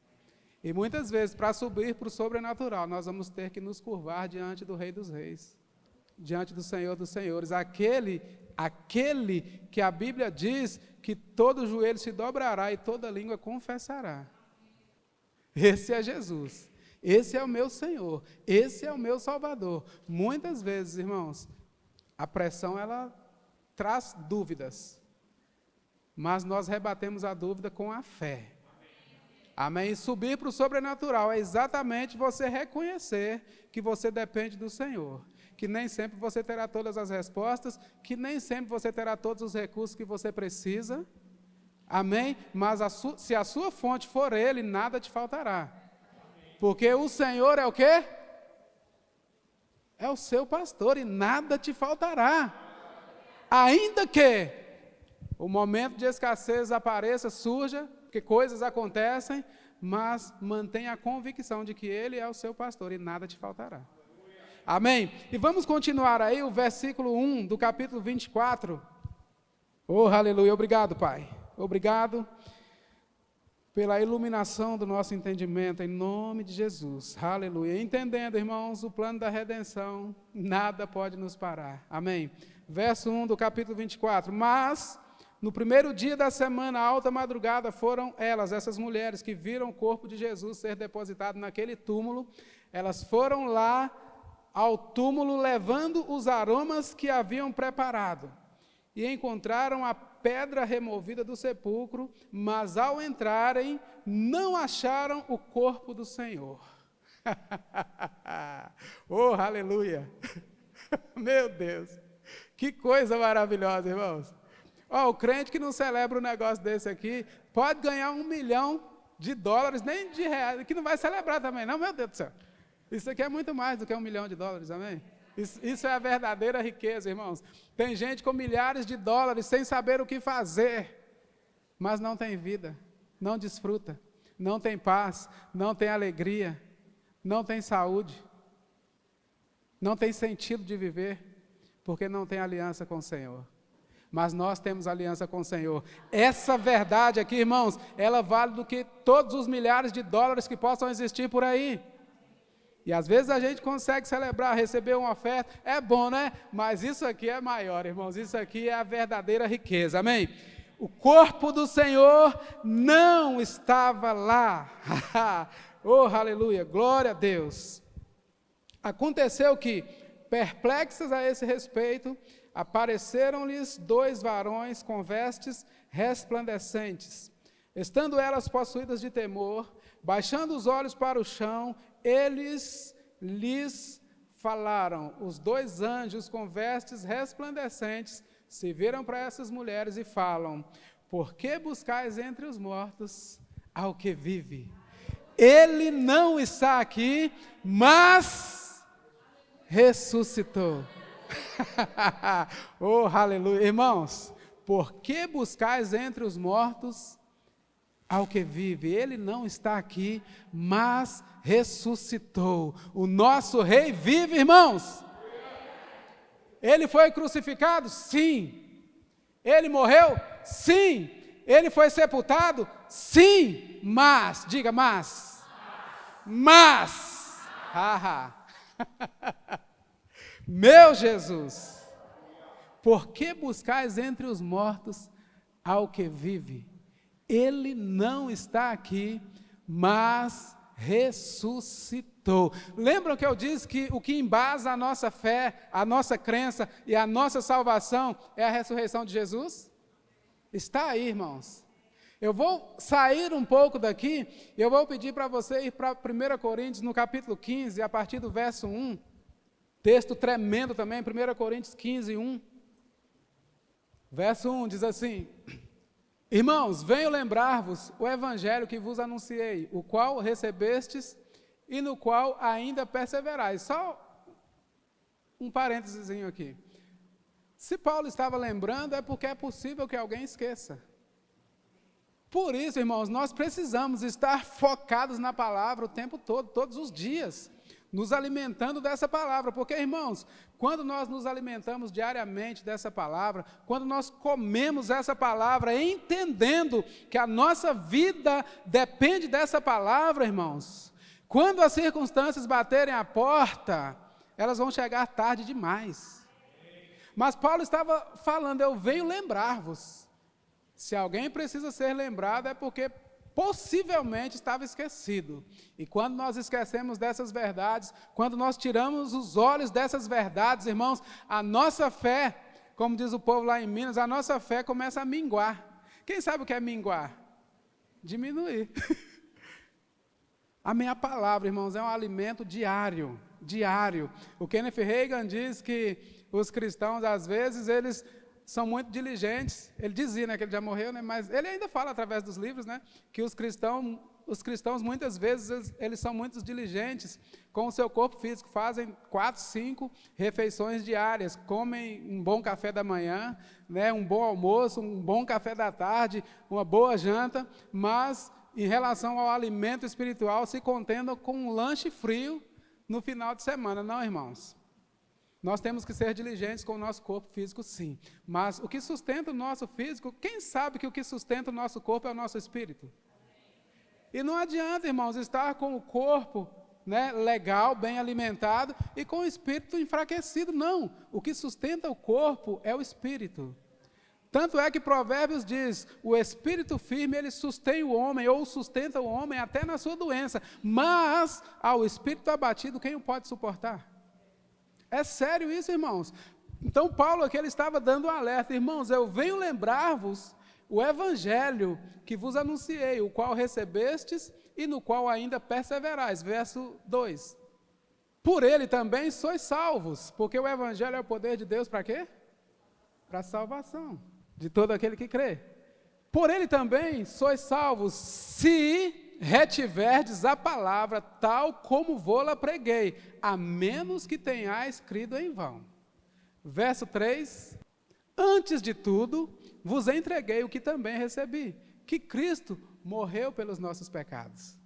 E muitas vezes, para subir para o sobrenatural, nós vamos ter que nos curvar diante do Rei dos Reis, diante do Senhor dos Senhores, aquele que a Bíblia diz que todo joelho se dobrará e toda língua confessará. Esse é Jesus, esse é o meu Senhor, esse é o meu Salvador. Muitas vezes, irmãos, a pressão, ela traz dúvidas, mas nós rebatemos a dúvida com a fé. Amém? E subir para o sobrenatural é exatamente você reconhecer que você depende do Senhor, que nem sempre você terá todas as respostas, que nem sempre você terá todos os recursos que você precisa. Amém? Mas se a sua fonte for Ele, nada te faltará. Porque o Senhor é o quê? É o seu pastor e nada te faltará. Ainda que o momento de escassez apareça, surja, que coisas acontecem, mas mantenha a convicção de que Ele é o seu pastor e nada te faltará. Amém? E vamos continuar aí o versículo 1 do capítulo 24. Oh, aleluia, obrigado, Pai. Obrigado. pela iluminação do nosso entendimento, em nome de Jesus. Aleluia. Entendendo, irmãos, o plano da redenção, nada pode nos parar. Amém. Verso 1 do capítulo 24. Mas, no primeiro dia da semana, alta madrugada, foram elas, essas mulheres que viram o corpo de Jesus ser depositado naquele túmulo, elas foram lá ao túmulo levando os aromas que haviam preparado. E encontraram a pedra removida do sepulcro, mas ao entrarem, não acharam o corpo do Senhor. Oh, aleluia! Meu Deus! Que coisa maravilhosa, irmãos! O crente que não celebra um negócio desse aqui, pode ganhar $1 milhão, nem de reais, que não vai celebrar também, não, meu Deus do céu. Isso aqui é muito mais do que $1 milhão, amém? Isso é a verdadeira riqueza, irmãos. Tem gente com milhares de dólares sem saber o que fazer, mas não tem vida, não desfruta, não tem paz, não tem alegria, não tem saúde, não tem sentido de viver, porque não tem aliança com o Senhor. Mas nós temos aliança com o Senhor. Essa verdade aqui, irmãos, ela vale do que todos os milhares de dólares que possam existir por aí. E às vezes a gente consegue celebrar, receber uma oferta, é bom, né? Mas isso aqui é maior, irmãos, isso aqui é a verdadeira riqueza, amém? O corpo do Senhor não estava lá. Oh, aleluia, glória a Deus. Aconteceu que, perplexas a esse respeito, apareceram-lhes 2 varões com vestes resplandecentes. Estando elas possuídas de temor, baixando os olhos para o chão, eles lhes falaram. Os 2 anjos com vestes resplandecentes se viram para essas mulheres e falam: por que buscais entre os mortos ao que vive? Ele não está aqui, mas ressuscitou. Oh, aleluia. Irmãos, por que buscais entre os mortos ao que vive? Ele não está aqui, mas ressuscitou. O nosso rei vive, irmãos. Ele foi crucificado? Sim. Ele morreu? Sim. Ele foi sepultado? Sim. Mas, diga mas. Mas. Meu Jesus, por que buscais entre os mortos ao que vive? Ele não está aqui, mas ressuscitou. Lembram que eu disse que o que embasa a nossa fé, a nossa crença e a nossa salvação é a ressurreição de Jesus? Está aí, irmãos. Eu vou sair um pouco daqui e eu vou pedir para você ir para 1 Coríntios, no capítulo 15, a partir do verso 1. Texto tremendo também, 1 Coríntios 15, 1. Verso 1 diz assim: irmãos, venho lembrar-vos o evangelho que vos anunciei, o qual recebestes e no qual ainda perseverais. Só um parênteses aqui. Se Paulo estava lembrando, é porque é possível que alguém esqueça. Por isso, irmãos, nós precisamos estar focados na palavra o tempo todo, todos os dias, nos alimentando dessa palavra, porque, irmãos, quando nós nos alimentamos diariamente dessa palavra, quando nós comemos essa palavra, entendendo que a nossa vida depende dessa palavra, irmãos, quando as circunstâncias baterem à porta, elas vão chegar tarde demais. Mas Paulo estava falando: eu venho lembrar-vos. Se alguém precisa ser lembrado, é porque possivelmente estava esquecido. E quando nós esquecemos dessas verdades, quando nós tiramos os olhos dessas verdades, irmãos, a nossa fé, como diz o povo lá em Minas, a nossa fé começa a minguar. Quem sabe o que é minguar? Diminuir. A minha palavra, irmãos, é um alimento diário, diário. O Kenneth Reagan diz que os cristãos, às vezes, eles são muito diligentes. Ele dizia, né, que ele já morreu, né, mas ele ainda fala através dos livros, né, que os cristãos muitas vezes eles são muito diligentes com o seu corpo físico, fazem 4, 5 refeições diárias, comem um bom café da manhã, né, um bom almoço, um bom café da tarde, uma boa janta, mas em relação ao alimento espiritual se contentam com um lanche frio no final de semana. Não, irmãos. Nós temos que ser diligentes com o nosso corpo físico, sim. Mas o que sustenta o nosso físico, quem sabe que o que sustenta o nosso corpo é o nosso espírito? E não adianta, irmãos, estar com o corpo, né, legal, bem alimentado, e com o espírito enfraquecido. Não, o que sustenta o corpo é o espírito. Tanto é que Provérbios diz, o espírito firme, ele sustém o homem, ou sustenta o homem até na sua doença. Mas, ao espírito abatido, quem o pode suportar? É sério isso, irmãos? Então, Paulo aqui, ele estava dando um alerta. Irmãos, eu venho lembrar-vos o evangelho que vos anunciei, o qual recebestes e no qual ainda perseverais. Verso 2. Por ele também sois salvos, porque o evangelho é o poder de Deus para quê? Para a salvação de todo aquele que crê. Por ele também sois salvos, se retiverdes a palavra tal como vou-la preguei, a menos que tenhais crido em vão. Verso 3. Antes de tudo, vos entreguei o que também recebi, que Cristo morreu pelos nossos pecados.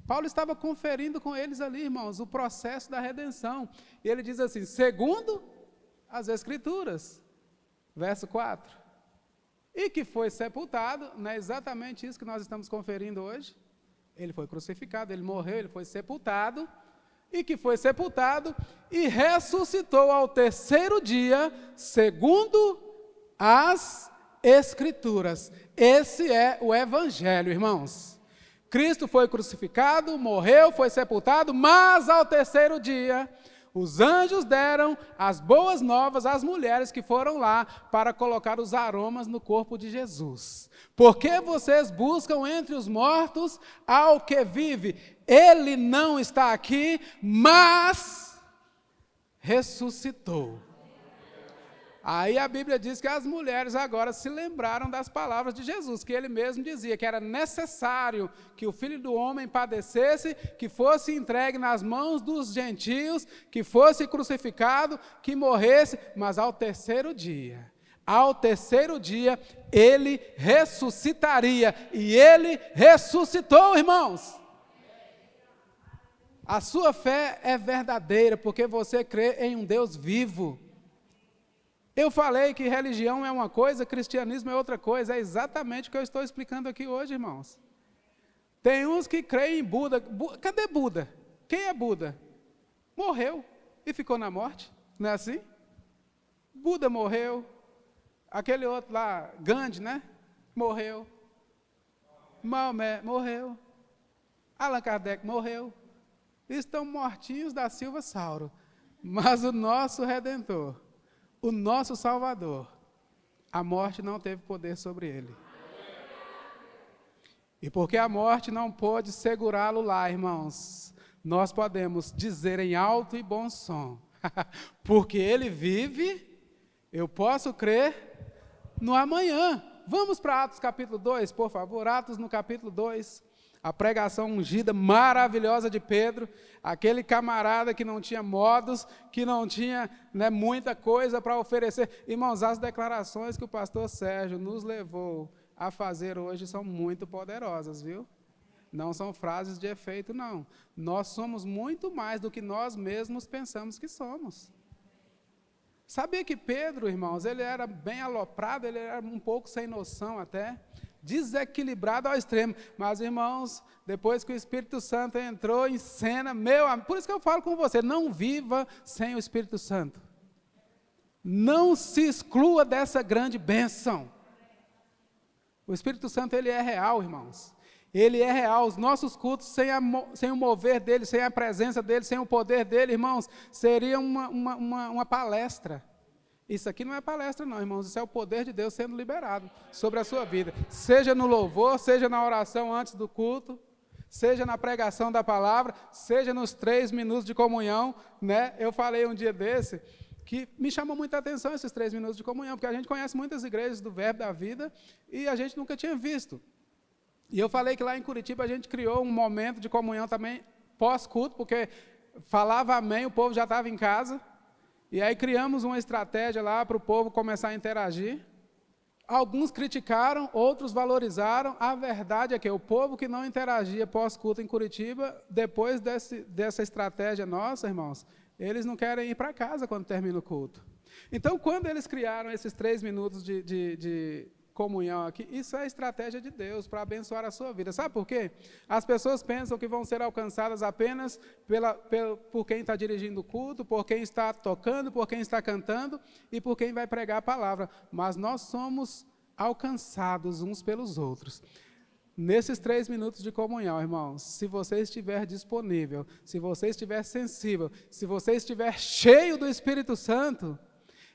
Paulo estava conferindo com eles ali, irmãos, o processo da redenção. E ele diz assim, segundo as Escrituras, verso 4. E que foi sepultado, não é exatamente isso que nós estamos conferindo hoje? Ele foi crucificado, ele morreu, ele foi sepultado, e que foi sepultado e ressuscitou ao terceiro dia, segundo as Escrituras. Esse é o evangelho, irmãos. Cristo foi crucificado, morreu, foi sepultado, mas ao terceiro dia, os anjos deram as boas novas às mulheres que foram lá para colocar os aromas no corpo de Jesus. Porque vocês buscam entre os mortos ao que vive? Ele não está aqui, mas ressuscitou. Aí a Bíblia diz que as mulheres agora se lembraram das palavras de Jesus, que ele mesmo dizia que era necessário que o Filho do Homem padecesse, que fosse entregue nas mãos dos gentios, que fosse crucificado, que morresse, mas ao terceiro dia, ele ressuscitaria. E ele ressuscitou, irmãos. A sua fé é verdadeira, porque você crê em um Deus vivo. Eu falei que religião é uma coisa, cristianismo é outra coisa. É exatamente o que eu estou explicando aqui hoje, irmãos. Tem uns que creem em Buda. Cadê Buda? Quem é Buda? Morreu e ficou na morte. Não é assim? Buda morreu. Aquele outro lá, Gandhi, né? Morreu. Maomé morreu. Allan Kardec morreu. Estão mortinhos da Silva Sauro. Mas o nosso Redentor, o nosso Salvador, a morte não teve poder sobre ele. E porque a morte não pôde segurá-lo lá, irmãos, nós podemos dizer em alto e bom som, porque ele vive, eu posso crer no amanhã. Vamos para Atos capítulo 2, por favor, Atos no capítulo 2. A pregação ungida, maravilhosa de Pedro, aquele camarada que não tinha modos, que não tinha, né, muita coisa para oferecer. Irmãos, as declarações que o pastor Sérgio nos levou a fazer hoje são muito poderosas, viu? Não são frases de efeito, não. Nós somos muito mais do que nós mesmos pensamos que somos. Sabia que Pedro, irmãos, ele era bem aloprado, ele era um pouco sem noção até, desequilibrado ao extremo. Mas, irmãos, depois que o Espírito Santo entrou em cena, por isso que eu falo com você, não viva sem o Espírito Santo. Não se exclua dessa grande bênção. O Espírito Santo, ele é real, irmãos. Ele é real. Os nossos cultos, sem o mover dele, sem a presença dele, sem o poder dele, irmãos, seria uma palestra. Isso aqui não é palestra não, irmãos, isso é o poder de Deus sendo liberado sobre a sua vida. Seja no louvor, seja na oração antes do culto, seja na pregação da palavra, seja nos 3 minutos de comunhão, né? Eu falei um dia desse, que me chamou muita atenção esses 3 minutos de comunhão, porque a gente conhece muitas igrejas do Verbo da Vida e a gente nunca tinha visto. E eu falei que lá em Curitiba a gente criou um momento de comunhão também pós-culto, porque falava amém, o povo já estava em casa. E aí criamos uma estratégia lá para o povo começar a interagir. Alguns criticaram, outros valorizaram. A verdade é que o povo que não interagia pós-culto em Curitiba, depois dessa estratégia nossa, irmãos, eles não querem ir para casa quando termina o culto. Então, quando eles criaram esses 3 minutos de comunhão aqui, isso é a estratégia de Deus para abençoar a sua vida. Sabe por quê? As pessoas pensam que vão ser alcançadas apenas por quem está dirigindo o culto, por quem está tocando, por quem está cantando e por quem vai pregar a palavra. Mas nós somos alcançados uns pelos outros. Nesses 3 minutos de comunhão, irmãos, se você estiver disponível, se você estiver sensível, se você estiver cheio do Espírito Santo,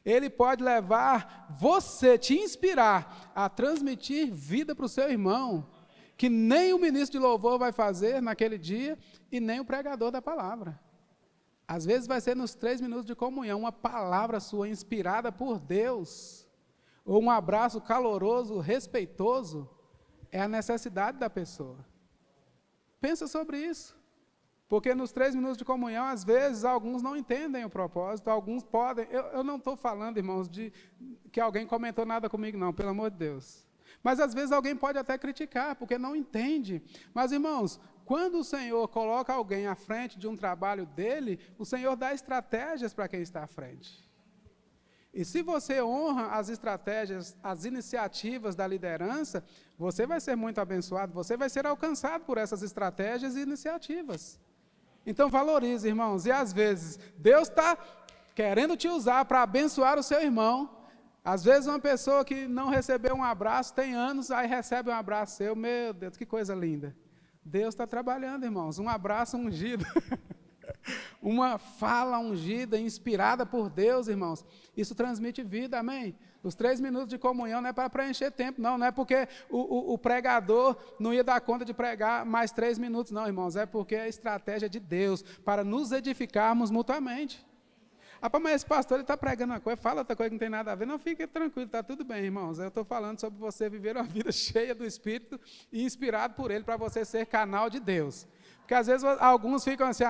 Ele pode levar você, te inspirar a transmitir vida para o seu irmão, que nem o ministro de louvor vai fazer naquele dia e nem o pregador da palavra. Às vezes vai ser nos 3 minutos de comunhão, uma palavra sua inspirada por Deus, ou um abraço caloroso, respeitoso, é a necessidade da pessoa. Pensa sobre isso. Porque nos 3 minutos de comunhão, às vezes, alguns não entendem o propósito, alguns podem... Eu não estou falando, irmãos, de que alguém comentou nada comigo, não, pelo amor de Deus. Mas, às vezes, alguém pode até criticar, porque não entende. Mas, irmãos, quando o Senhor coloca alguém à frente de um trabalho dele, o Senhor dá estratégias para quem está à frente. E se você honra as estratégias, as iniciativas da liderança, você vai ser muito abençoado, você vai ser alcançado por essas estratégias e iniciativas. Então valorize, irmãos, e às vezes Deus está querendo te usar para abençoar o seu irmão. Às vezes uma pessoa que não recebeu um abraço, tem anos, aí recebe um abraço seu, meu Deus, que coisa linda. Deus está trabalhando, irmãos, um abraço ungido. Uma fala ungida, inspirada por Deus, irmãos, isso transmite vida, amém? Os 3 minutos de comunhão não é para preencher tempo, não é porque o pregador não ia dar conta de pregar mais 3 minutos, não, irmãos, é porque é a estratégia de Deus para nos edificarmos mutuamente. Mas esse pastor está pregando uma coisa, fala outra coisa que não tem nada a ver, não, fique tranquilo, está tudo bem, irmãos, eu estou falando sobre você viver uma vida cheia do Espírito e inspirado por Ele para você ser canal de Deus. Porque às vezes alguns ficam assim,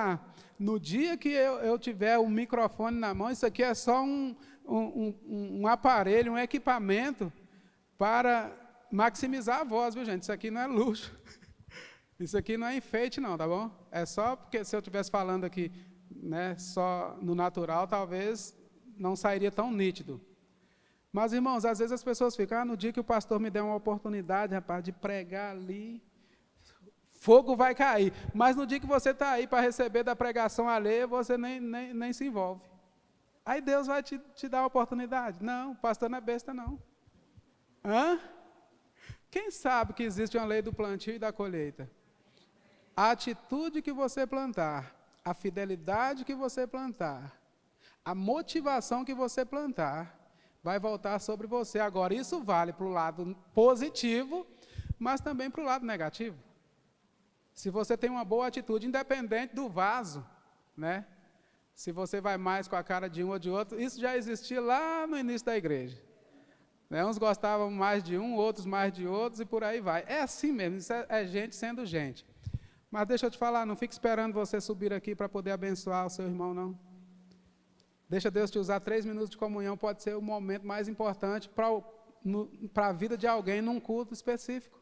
no dia que eu tiver um microfone na mão, isso aqui é só um aparelho, um equipamento para maximizar a voz, viu gente? Isso aqui não é luxo. Isso aqui não é enfeite não, tá bom? É só porque se eu estivesse falando aqui, né, só no natural, talvez não sairia tão nítido. Mas, irmãos, às vezes as pessoas ficam, no dia que o pastor me der uma oportunidade, rapaz, de pregar ali, fogo vai cair, mas no dia que você está aí para receber da pregação alheia, você nem se envolve. Aí Deus vai te dar a oportunidade. Não, o pastor não é besta, não. Quem sabe que existe uma lei do plantio e da colheita? A atitude que você plantar, a fidelidade que você plantar, a motivação que você plantar, vai voltar sobre você. Agora, isso vale para o lado positivo, mas também para o lado negativo. Se você tem uma boa atitude, independente do vaso, né? Se você vai mais com a cara de um ou de outro, isso já existia lá no início da igreja. Né? Uns gostavam mais de um, outros mais de outros, e por aí vai. É assim mesmo, isso é gente sendo gente. Mas deixa eu te falar, não fique esperando você subir aqui para poder abençoar o seu irmão, não. Deixa Deus te usar. 3 minutos de comunhão pode ser o momento mais importante para a vida de alguém num culto específico.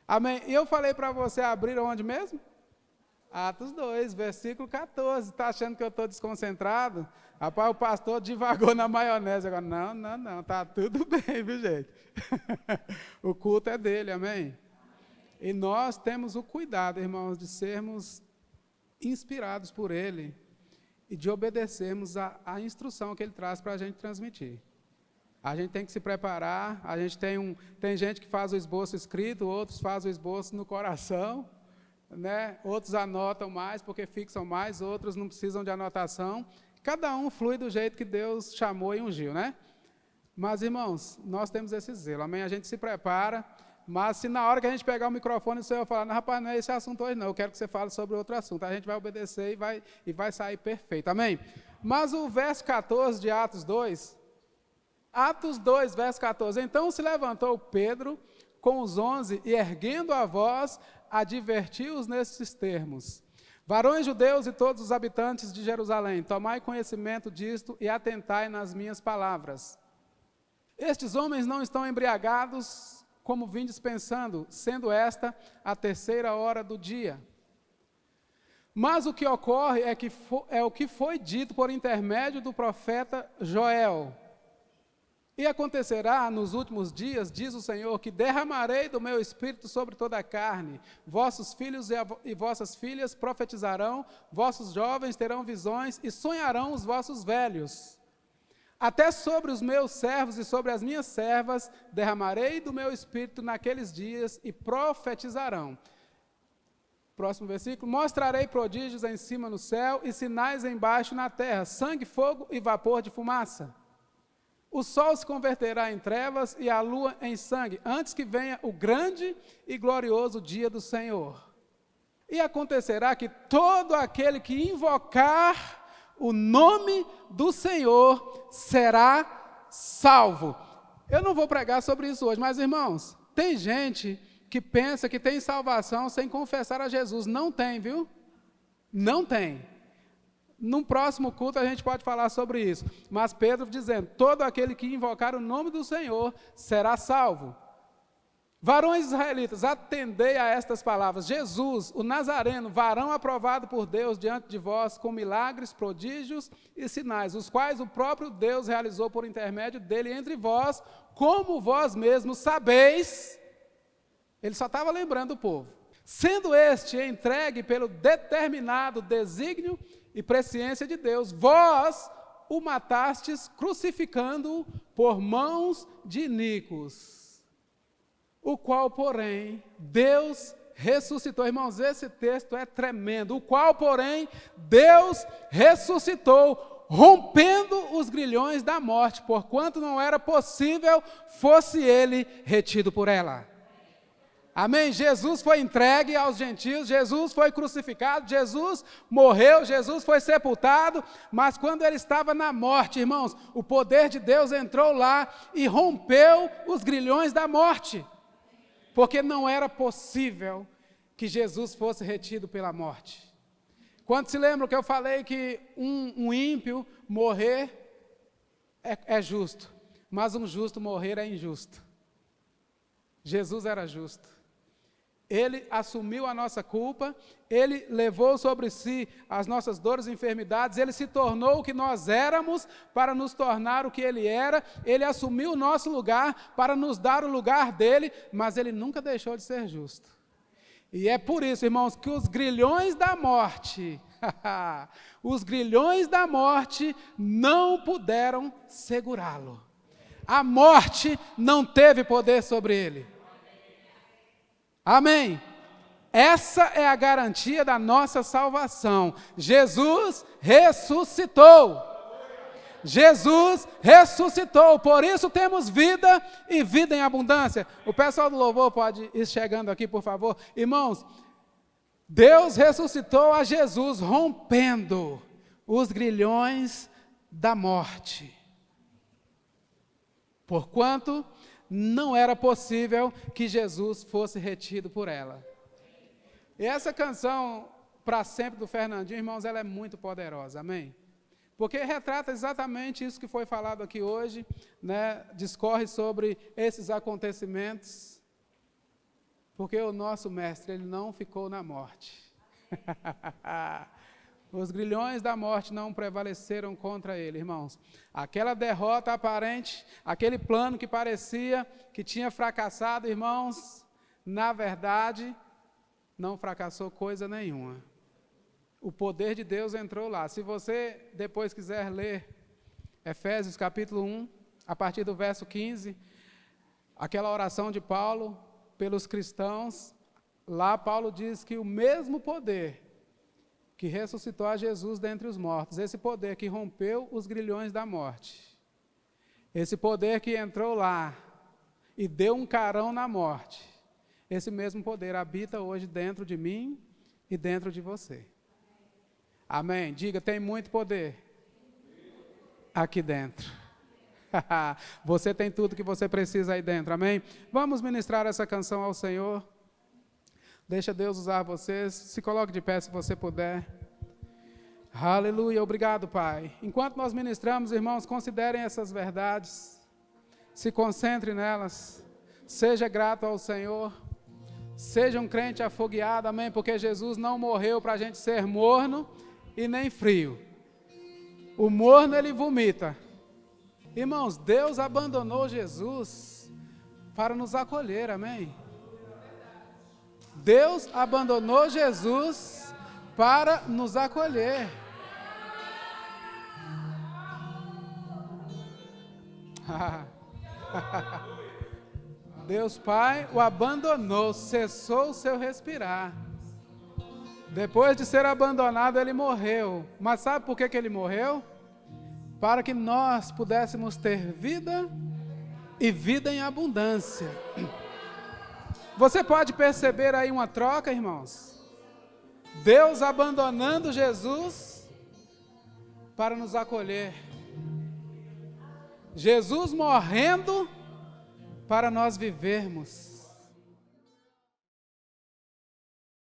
Amém? E eu falei para você abrir onde mesmo? Atos 2, versículo 14. Está achando que eu estou desconcentrado? Rapaz, o pastor divagou na maionese. Agora, não, está tudo bem, viu, gente? O culto é dele, amém? E nós temos o cuidado, irmãos, de sermos inspirados por ele e de obedecermos a instrução que ele traz para a gente transmitir. A gente tem que se preparar, a gente tem gente que faz o esboço escrito, outros fazem o esboço no coração, né? Outros anotam mais porque fixam mais, outros não precisam de anotação. Cada um flui do jeito que Deus chamou e ungiu, né? Mas, irmãos, nós temos esse zelo, amém? A gente se prepara, mas se na hora que a gente pegar o microfone, o Senhor falar, não, rapaz, não é esse assunto hoje não, eu quero que você fale sobre outro assunto. A gente vai obedecer e vai sair perfeito, amém? Mas o verso 14 de Atos 2, verso 14, então se levantou Pedro com os 11 e erguendo a voz, advertiu-os nestes termos: varões judeus e todos os habitantes de Jerusalém, tomai conhecimento disto e atentai nas minhas palavras. Estes homens não estão embriagados, como vindes pensando, sendo esta a 3ª hora do dia. Mas o que ocorre é o que foi dito por intermédio do profeta Joel. E acontecerá nos últimos dias, diz o Senhor, que derramarei do meu espírito sobre toda a carne. Vossos filhos e vossas filhas profetizarão, vossos jovens terão visões e sonharão os vossos velhos. Até sobre os meus servos e sobre as minhas servas derramarei do meu espírito naqueles dias e profetizarão. Próximo versículo. Mostrarei prodígios em cima no céu e sinais embaixo na terra, sangue, fogo e vapor de fumaça. O sol se converterá em trevas e a lua em sangue, antes que venha o grande e glorioso dia do Senhor. E acontecerá que todo aquele que invocar o nome do Senhor será salvo. Eu não vou pregar sobre isso hoje, mas irmãos, tem gente que pensa que tem salvação sem confessar a Jesus. Não tem, viu? Não tem. Num próximo culto a gente pode falar sobre isso. Mas Pedro dizendo, todo aquele que invocar o nome do Senhor será salvo. Varões israelitas, atendei a estas palavras. Jesus, o Nazareno, varão aprovado por Deus diante de vós, com milagres, prodígios e sinais, os quais o próprio Deus realizou por intermédio dele entre vós, como vós mesmos sabeis. Ele só estava lembrando o povo. Sendo este entregue pelo determinado desígnio e presciência de Deus, vós o matastes crucificando-o por mãos de iníquos, o qual, porém, Deus ressuscitou. Irmãos, esse texto é tremendo. O qual, porém, Deus ressuscitou, rompendo os grilhões da morte, porquanto não era possível fosse ele retido por ela. Amém? Jesus foi entregue aos gentios, Jesus foi crucificado, Jesus morreu, Jesus foi sepultado, mas quando ele estava na morte, irmãos, o poder de Deus entrou lá e rompeu os grilhões da morte, porque não era possível que Jesus fosse retido pela morte. Quando se lembra que eu falei que um ímpio morrer é justo, mas um justo morrer é injusto. Jesus era justo. Ele assumiu a nossa culpa, ele levou sobre si as nossas dores e enfermidades, ele se tornou o que nós éramos para nos tornar o que ele era, ele assumiu o nosso lugar para nos dar o lugar dele, mas ele nunca deixou de ser justo. E é por isso, irmãos, que os grilhões da morte, os grilhões da morte não puderam segurá-lo. A morte não teve poder sobre ele. Amém? Essa é a garantia da nossa salvação. Jesus ressuscitou. Jesus ressuscitou, por isso temos vida e vida em abundância. O pessoal do louvor pode ir chegando aqui, por favor. Irmãos, Deus ressuscitou a Jesus, rompendo os grilhões da morte. Porquanto não era possível que Jesus fosse retido por ela. E essa canção, Para Sempre, do Fernandinho, irmãos, ela é muito poderosa, amém? Porque retrata exatamente isso que foi falado aqui hoje, né? Discorre sobre esses acontecimentos, porque o nosso mestre, ele não ficou na morte. Os grilhões da morte não prevaleceram contra ele, irmãos. Aquela derrota aparente, aquele plano que parecia que tinha fracassado, irmãos, na verdade, não fracassou coisa nenhuma. O poder de Deus entrou lá. Se você depois quiser ler Efésios capítulo 1, a partir do verso 15, aquela oração de Paulo pelos cristãos, lá Paulo diz que o mesmo poder que ressuscitou a Jesus dentre os mortos, esse poder que rompeu os grilhões da morte, esse poder que entrou lá e deu um carão na morte, esse mesmo poder habita hoje dentro de mim e dentro de você. Amém? Diga, tem muito poder aqui dentro. Você tem tudo que você precisa aí dentro, amém? Vamos ministrar essa canção ao Senhor. Deixa Deus usar vocês. Se coloque de pé se você puder. Aleluia, obrigado, Pai. Enquanto nós ministramos, irmãos, considerem essas verdades. Se concentre nelas. Seja grato ao Senhor. Seja um crente afogueado, amém? Porque Jesus não morreu para a gente ser morno e nem frio. O morno, ele vomita. Irmãos, Deus abandonou Jesus para nos acolher, amém? Deus abandonou Jesus para nos acolher. Deus Pai o abandonou, cessou o seu respirar. Depois de ser abandonado, ele morreu. Mas sabe por que ele morreu? Para que nós pudéssemos ter vida e vida em abundância. Você pode perceber aí uma troca, irmãos? Deus abandonando Jesus para nos acolher. Jesus morrendo para nós vivermos.